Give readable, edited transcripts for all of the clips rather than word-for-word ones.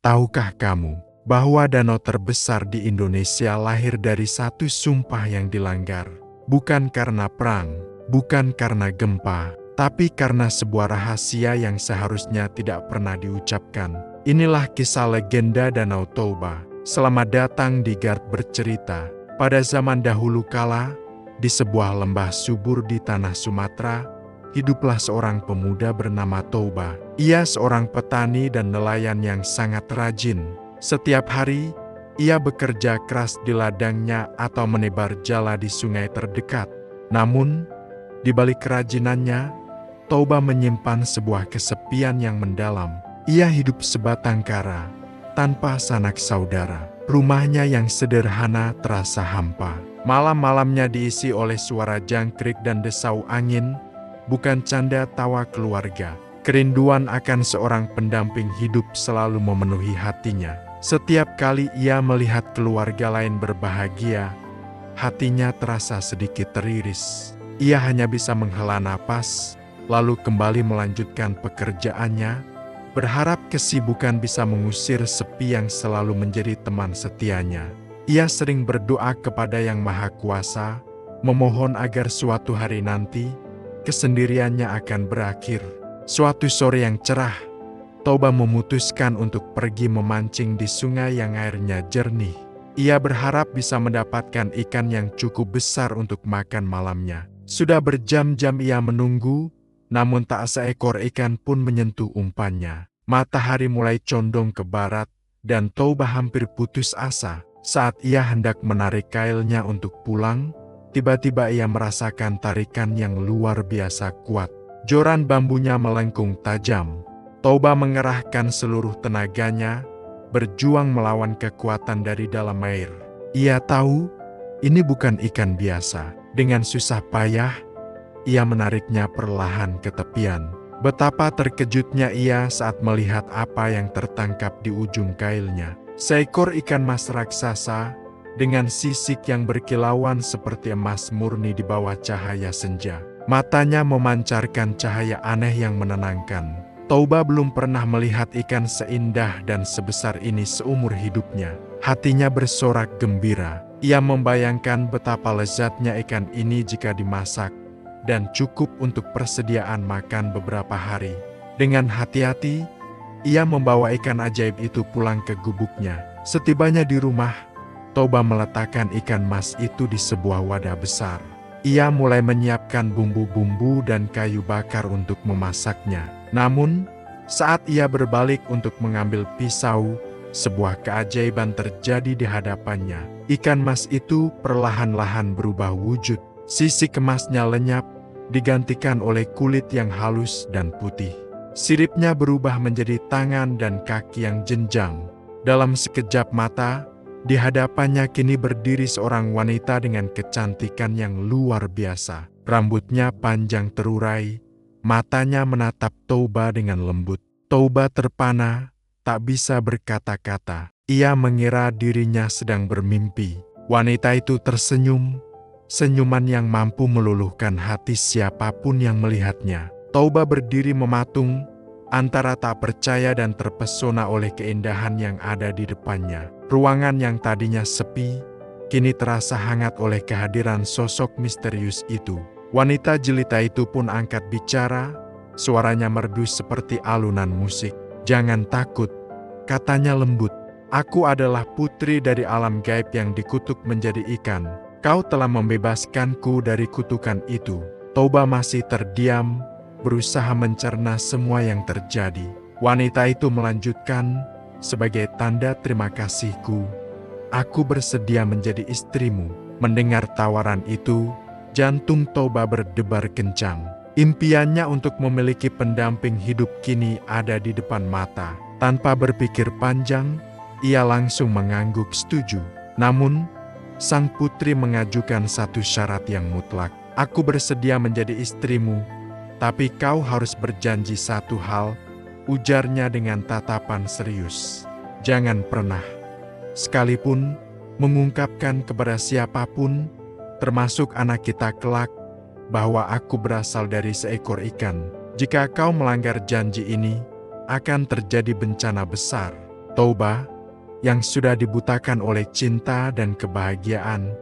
Tahukah kamu bahwa danau terbesar di Indonesia lahir dari satu sumpah yang dilanggar? Bukan karena perang, bukan karena gempa, tapi karena sebuah rahasia yang seharusnya tidak pernah diucapkan. Inilah kisah legenda Danau Toba. Selamat datang di Gard Bercerita. Pada zaman dahulu kala, di sebuah lembah subur di tanah Sumatera, hiduplah seorang pemuda bernama Toba. Ia seorang petani dan nelayan yang sangat rajin. Setiap hari, ia bekerja keras di ladangnya atau menebar jala di sungai terdekat. Namun, di balik kerajinannya, Toba menyimpan sebuah kesepian yang mendalam. Ia hidup sebatang kara, tanpa sanak saudara. Rumahnya yang sederhana terasa hampa. Malam-malamnya diisi oleh suara jangkrik dan desau angin, bukan canda tawa keluarga. Kerinduan akan seorang pendamping hidup selalu memenuhi hatinya. Setiap kali ia melihat keluarga lain berbahagia, hatinya terasa sedikit teriris. Ia hanya bisa menghela napas, lalu kembali melanjutkan pekerjaannya, berharap kesibukan bisa mengusir sepi yang selalu menjadi teman setianya. Ia sering berdoa kepada Yang Maha Kuasa, memohon agar suatu hari nanti, kesendiriannya akan berakhir. Suatu sore yang cerah, Toba memutuskan untuk pergi memancing di sungai yang airnya jernih. Ia berharap bisa mendapatkan ikan yang cukup besar untuk makan malamnya. Sudah berjam-jam ia menunggu, namun tak seekor ikan pun menyentuh umpannya. Matahari mulai condong ke barat, dan Toba hampir putus asa. Saat ia hendak menarik kailnya untuk pulang, tiba-tiba ia merasakan tarikan yang luar biasa kuat. Joran bambunya melengkung tajam. Toba mengerahkan seluruh tenaganya, berjuang melawan kekuatan dari dalam air. Ia tahu, ini bukan ikan biasa. Dengan susah payah, ia menariknya perlahan ke tepian. Betapa terkejutnya ia saat melihat apa yang tertangkap di ujung kailnya. Seekor ikan mas raksasa, dengan sisik yang berkilauan seperti emas murni di bawah cahaya senja. Matanya memancarkan cahaya aneh yang menenangkan. Toba belum pernah melihat ikan seindah dan sebesar ini seumur hidupnya. Hatinya bersorak gembira. Ia membayangkan betapa lezatnya ikan ini jika dimasak, dan cukup untuk persediaan makan beberapa hari. Dengan hati-hati, ia membawa ikan ajaib itu pulang ke gubuknya. Setibanya di rumah, Toba meletakkan ikan mas itu di sebuah wadah besar. Ia mulai menyiapkan bumbu-bumbu dan kayu bakar untuk memasaknya. Namun, saat ia berbalik untuk mengambil pisau, sebuah keajaiban terjadi di hadapannya. Ikan mas itu perlahan-lahan berubah wujud. Sisik emasnya lenyap, digantikan oleh kulit yang halus dan putih. Siripnya berubah menjadi tangan dan kaki yang jenjang. Dalam sekejap mata, di hadapannya kini berdiri seorang wanita dengan kecantikan yang luar biasa. Rambutnya panjang terurai, matanya menatap Toba dengan lembut. Toba terpana, tak bisa berkata-kata. Ia mengira dirinya sedang bermimpi. Wanita itu tersenyum, senyuman yang mampu meluluhkan hati siapapun yang melihatnya. Toba berdiri mematung, antara tak percaya dan terpesona oleh keindahan yang ada di depannya. Ruangan yang tadinya sepi, kini terasa hangat oleh kehadiran sosok misterius itu. Wanita jelita itu pun angkat bicara, suaranya merdu seperti alunan musik. "Jangan takut," katanya lembut. "Aku adalah putri dari alam gaib yang dikutuk menjadi ikan. Kau telah membebaskanku dari kutukan itu." Toba masih terdiam, berusaha mencerna semua yang terjadi. Wanita itu melanjutkan, "Sebagai tanda terima kasihku, aku bersedia menjadi istrimu." Mendengar tawaran itu, jantung Toba berdebar kencang. Impiannya untuk memiliki pendamping hidup kini ada di depan mata. Tanpa berpikir panjang, ia langsung mengangguk setuju. Namun, sang putri mengajukan satu syarat yang mutlak. "Aku bersedia menjadi istrimu, tapi kau harus berjanji satu hal," ujarnya dengan tatapan serius. "Jangan pernah, sekalipun, mengungkapkan kepada siapapun, termasuk anak kita kelak, bahwa aku berasal dari seekor ikan. Jika kau melanggar janji ini, akan terjadi bencana besar." Toba, yang sudah dibutakan oleh cinta dan kebahagiaan,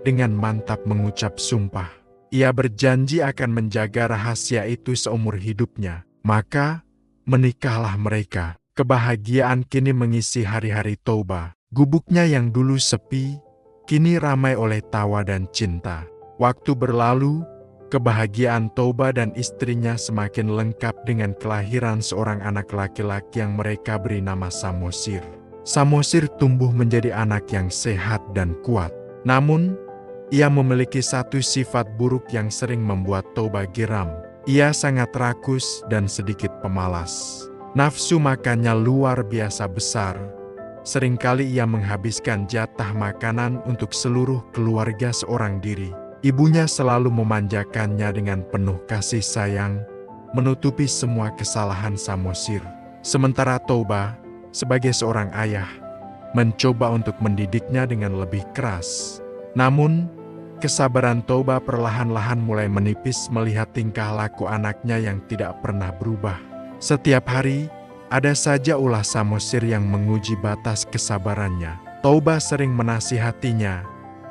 dengan mantap mengucap sumpah. Ia berjanji akan menjaga rahasia itu seumur hidupnya. Maka, menikahlah mereka. Kebahagiaan kini mengisi hari-hari Toba. Gubuknya yang dulu sepi, kini ramai oleh tawa dan cinta. Waktu berlalu, kebahagiaan Toba dan istrinya semakin lengkap dengan kelahiran seorang anak laki-laki yang mereka beri nama Samosir. Samosir tumbuh menjadi anak yang sehat dan kuat. Namun, ia memiliki satu sifat buruk yang sering membuat Toba geram. Ia sangat rakus dan sedikit pemalas. Nafsu makannya luar biasa besar. Seringkali ia menghabiskan jatah makanan untuk seluruh keluarga seorang diri. Ibunya selalu memanjakannya dengan penuh kasih sayang, menutupi semua kesalahan Samosir. Sementara Toba, sebagai seorang ayah, mencoba untuk mendidiknya dengan lebih keras. Namun, kesabaran Toba perlahan-lahan mulai menipis melihat tingkah laku anaknya yang tidak pernah berubah. Setiap hari, ada saja ulah Samosir yang menguji batas kesabarannya. Toba sering menasihatinya,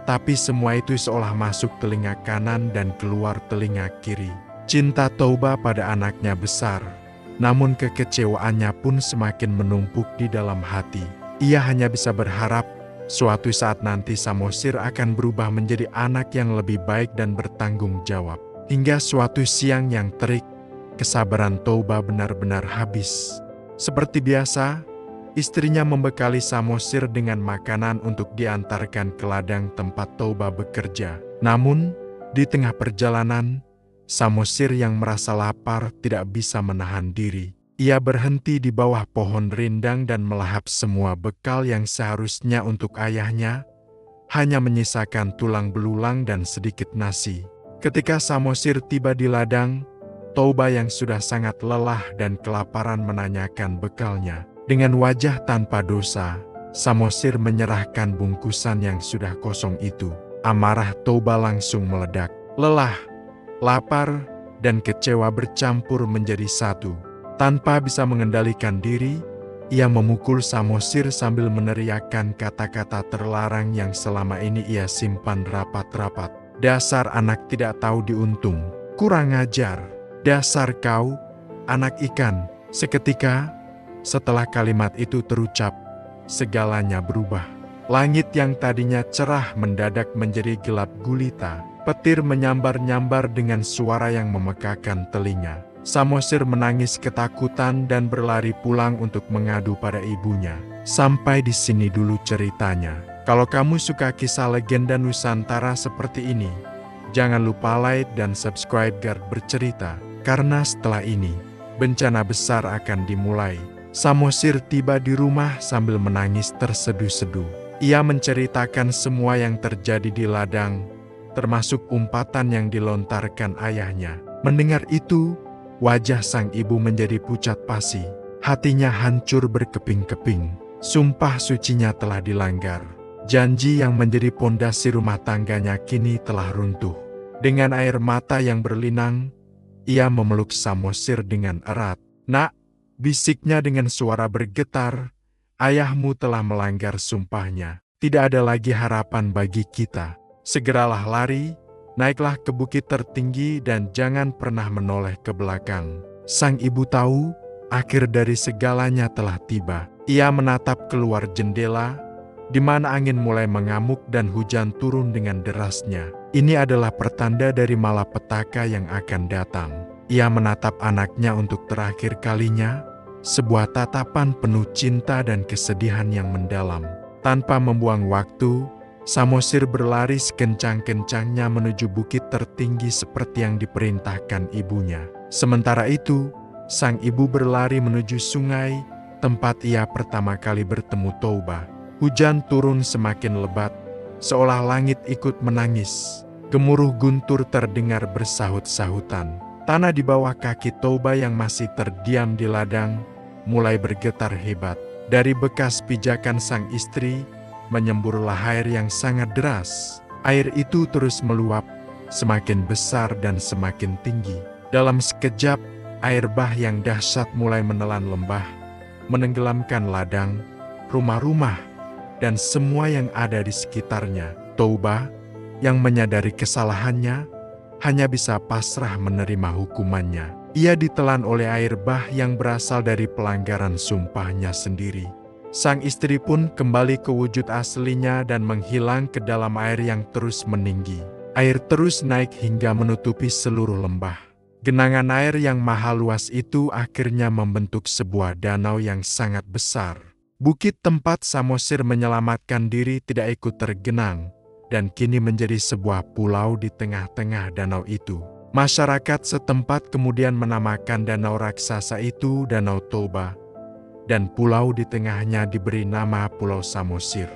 tapi semua itu seolah masuk telinga kanan dan keluar telinga kiri. Cinta Toba pada anaknya besar, namun kekecewaannya pun semakin menumpuk di dalam hati. Ia hanya bisa berharap suatu saat nanti Samosir akan berubah menjadi anak yang lebih baik dan bertanggung jawab. Hingga suatu siang yang terik, kesabaran Toba benar-benar habis. Seperti biasa, istrinya membekali Samosir dengan makanan untuk diantarkan ke ladang tempat Toba bekerja. Namun, di tengah perjalanan, Samosir yang merasa lapar tidak bisa menahan diri. Ia berhenti di bawah pohon rindang dan melahap semua bekal yang seharusnya untuk ayahnya, hanya menyisakan tulang belulang dan sedikit nasi. Ketika Samosir tiba di ladang, Toba yang sudah sangat lelah dan kelaparan menanyakan bekalnya. Dengan wajah tanpa dosa, Samosir menyerahkan bungkusan yang sudah kosong itu. Amarah Toba langsung meledak. Lelah, lapar, dan kecewa bercampur menjadi satu. Tanpa bisa mengendalikan diri, ia memukul Samosir sambil meneriakkan kata-kata terlarang yang selama ini ia simpan rapat-rapat. Dasar anak tidak tahu diuntung, kurang ajar. Dasar kau, anak ikan. Seketika, setelah kalimat itu terucap, segalanya berubah. Langit yang tadinya cerah mendadak menjadi gelap gulita. Petir menyambar-nyambar dengan suara yang memekakan telinga. Samosir menangis ketakutan dan berlari pulang untuk mengadu pada ibunya. Sampai di sini dulu ceritanya. Kalau kamu suka kisah legenda Nusantara seperti ini, jangan lupa like dan subscribe Gard Bercerita. Karena setelah ini, bencana besar akan dimulai. Samosir tiba di rumah sambil menangis terseduh-seduh. Ia menceritakan semua yang terjadi di ladang, termasuk umpatan yang dilontarkan ayahnya. Mendengar itu, wajah sang ibu menjadi pucat pasi. Hatinya hancur berkeping-keping. Sumpah sucinya telah dilanggar. Janji yang menjadi pondasi rumah tangganya kini telah runtuh. Dengan air mata yang berlinang, ia memeluk Samosir dengan erat. "Nak," bisiknya dengan suara bergetar, "ayahmu telah melanggar sumpahnya. Tidak ada lagi harapan bagi kita. Segeralah lari, naiklah ke bukit tertinggi dan jangan pernah menoleh ke belakang." Sang ibu tahu, akhir dari segalanya telah tiba. Ia menatap keluar jendela, di mana angin mulai mengamuk dan hujan turun dengan derasnya. Ini adalah pertanda dari malapetaka yang akan datang. Ia menatap anaknya untuk terakhir kalinya, sebuah tatapan penuh cinta dan kesedihan yang mendalam. Tanpa membuang waktu, Samosir berlari sekencang-kencangnya menuju bukit tertinggi seperti yang diperintahkan ibunya. Sementara itu, sang ibu berlari menuju sungai, tempat ia pertama kali bertemu Toba. Hujan turun semakin lebat, seolah langit ikut menangis. Gemuruh guntur terdengar bersahut-sahutan. Tanah di bawah kaki Toba yang masih terdiam di ladang mulai bergetar hebat. Dari bekas pijakan sang istri, menyemburlah air yang sangat deras. Air itu terus meluap, semakin besar dan semakin tinggi. Dalam sekejap, air bah yang dahsyat mulai menelan lembah, menenggelamkan ladang, rumah-rumah, dan semua yang ada di sekitarnya. Toba, yang menyadari kesalahannya, hanya bisa pasrah menerima hukumannya. Ia ditelan oleh air bah yang berasal dari pelanggaran sumpahnya sendiri. Sang istri pun kembali ke wujud aslinya dan menghilang ke dalam air yang terus meninggi. Air terus naik hingga menutupi seluruh lembah. Genangan air yang maha luas itu akhirnya membentuk sebuah danau yang sangat besar. Bukit tempat Samosir menyelamatkan diri tidak ikut tergenang, dan kini menjadi sebuah pulau di tengah-tengah danau itu. Masyarakat setempat kemudian menamakan danau raksasa itu Danau Toba, dan pulau di tengahnya diberi nama Pulau Samosir.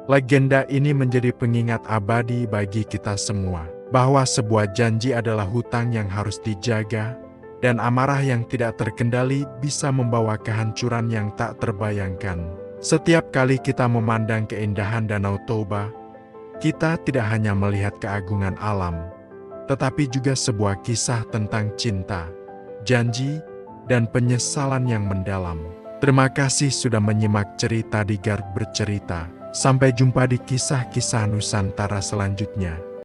Legenda ini menjadi pengingat abadi bagi kita semua, bahwa sebuah janji adalah hutang yang harus dijaga, dan amarah yang tidak terkendali bisa membawa kehancuran yang tak terbayangkan. Setiap kali kita memandang keindahan Danau Toba, kita tidak hanya melihat keagungan alam, tetapi juga sebuah kisah tentang cinta, janji, dan penyesalan yang mendalam. Terima kasih sudah menyimak cerita di Gard Bercerita. Sampai jumpa di kisah-kisah Nusantara selanjutnya.